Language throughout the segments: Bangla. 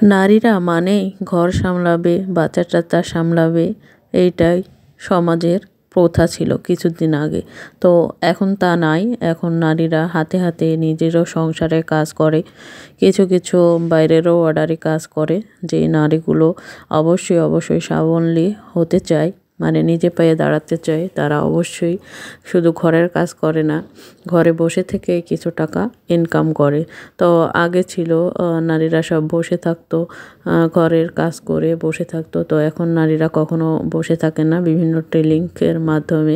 নারীরা মানেই ঘর সামলাবে, বাচ্চা-টাচ্চা সামলাবে, এইটাই সমাজের প্রথা ছিল কিছুদিন আগে। তো এখন তা নাই। এখন নারীরা হাতে হাতে নিজেরও সংসারে কাজ করে, কিছু কিছু বাইরেরও অর্ডারে কাজ করে। যে নারীগুলো অবশ্যই স্বাবলম্বী হতে চায়, মানে নিজে পায়ে দাঁড়াতে চায়, তারা অবশ্যই শুধু ঘরের কাজ করে না, ঘরে বসে থেকে কিছু টাকা ইনকাম করে। তো আগে ছিল নারীরা সব বসে থাকতো, ঘরের কাজ করে বসে থাকতো। তো এখন নারীরা কখনো বসে থাকে না, বিভিন্ন ট্রেনিংয়ের মাধ্যমে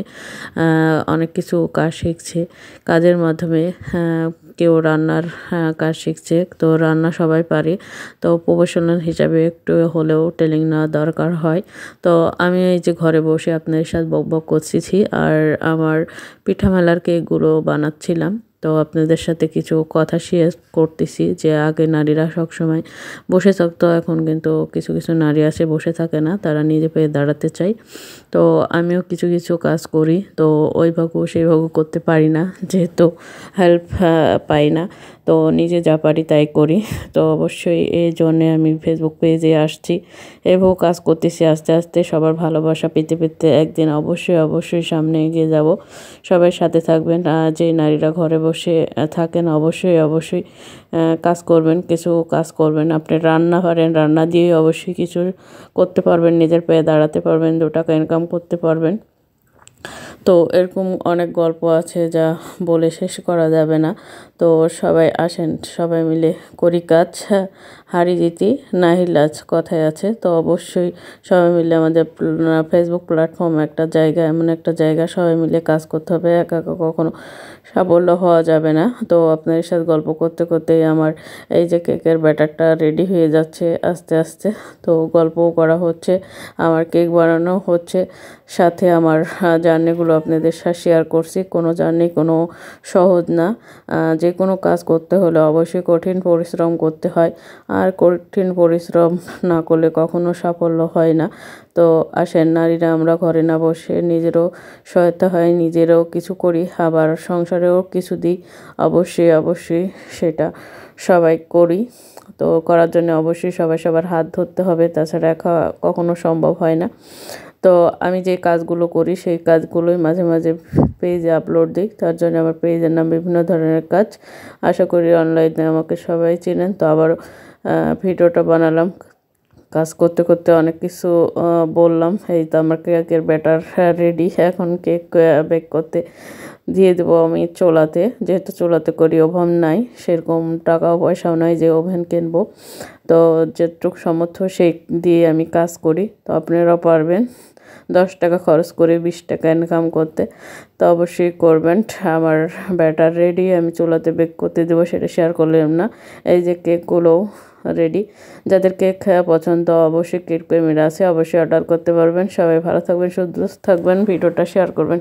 অনেক কিছু কাজ শিখছে। কাজের মাধ্যমে কেউ রান্নার কাজ শিখছে, তো রান্না সবাই পারে। তো প্রফেশনাল হিসাবে একটু হলেও ট্রেনিং নেওয়া দরকার হয়। তো আমি এই যে ঘরে বসে আপনাদের সাথে বকবক করতেছি আর আমার পিঠা মেলার কেকগুলো বানাচ্ছিলাম। তো আপনাদের সাথে কিছু কথা শেয়ার করতেছি যে আগে নারীরা সবসময় বসে থাকতো, এখন কিন্তু কিছু কিছু নারী আছে বসে থাকে না, তারা নিজে পেয়ে দাঁড়াতে চায়। তো আমিও কিছু কিছু কাজ করি, তো ওইভাবে সেইভাবে করতে পারি না, যেহেতু হেল্প পাই না। তো নিজে যা পারি তাই করি। তো অবশ্যই এই জন্যে আমি ফেসবুক পেজে আসছি, এভাবেও কাজ করতেছি। আস্তে আস্তে সবার ভালোবাসা পেতে পেতে একদিন অবশ্যই সামনে এগিয়ে যাব। সবাই সাথে থাকবেন। যে নারীরা ঘরে বসে থাকেন অবশ্যই কাজ করবেন, কিছু কাজ করবেন। আপনি রান্না পারেন, রান্না দিয়ে অবশ্যই কিছু করতে পারবেন, নিজের পায়ে দাঁড়াতে পারবেন, 2 টাকা ইনকাম করতে পারবেন। তো এরকম অনেক গল্প আছে যা বলে শেষ করা যাবে না। তো সবাই আসেন, সবাই মিলে করি কাজ। হারি জিতি নাহি লাজ কথায় আছে। তো অবশ্যই সবাই মিলে আমাদের ফেসবুক প্ল্যাটফর্ম একটা জায়গা, এমন একটা জায়গা, সবাই মিলে কাজ করতে হবে, একা একা কখনো সাফল্য হওয়া যাবে না। তো আপনাদের সাথে গল্প করতে করতেই আমার এই যে কেকের ব্যাটারটা রেডি হয়ে যাচ্ছে আস্তে আস্তে। তো গল্পও করা হচ্ছে, আমার কেক বানানো হচ্ছে, সাথে আমার জার্নিগুলো আপনাদের সাথে শেয়ার করছি। কোনো জার্নি কোনো সহজ না। যে কোনো কাজ করতে হলে অবশ্যই কঠিন পরিশ্রম করতে হয়, আর কঠিন পরিশ্রম না করলে কখনো সাফল্য হয় না। তো আসেন নারীরা আমরা ঘরে না বসে নিজেরও সহায়তা হয়, নিজেরও কিছু করি, আবার সংসারেও কিছু দিই। অবশ্যই সেটা সবাই করি। তো করার জন্য অবশ্যই সবাই সবার হাত ধরতে হবে, তাছাড়া একা কখনো সম্ভব হয় না। তো আমি যে কাজগুলো করি সেই কাজগুলোই মাঝে মাঝে পেজে আপলোড দিই, তার জন্য আমার পেজের নাম বিভিন্ন ধরনের কাজ। আশা করি অনলাইনে আমাকে সবাই চেনেন। তো আবার ভিডিওটা বানালাম, কাজ করতে করতে অনেক কিছু বললাম। এই তো আমার কেকের ব্যাটার রেডি, এখন কেক বেক করতে দিয়ে দেবো আমি চুলাতে। যেহেতু চুলাতে করি, ওভেন নাই, সেরকম টাকাও পয়সাও নাই যে ওভেন কিনবো। তো যেটুকু সামর্থ্য সেই দিয়ে আমি কাজ করি। তো আপনারাও পারবেন 10 টাকা খরচ করে 20 টাকা ইনকাম করতে। তো অবশ্যই করবেন। আমার ব্যাটার রেডি, আমি চুলাতে বেক করতে দেবো, সেটা শেয়ার করলাম না। এই যে কেকগুলোও রেডি। যাদের কেক খাওয়া পছন্দ, অবশ্যই কেক প্রেমীরা আছে, অবশ্যই অর্ডার করতে পারবেন। সবাই ভালো থাকবেন, সুস্থ থাকবেন, ভিডিওটা শেয়ার করবেন।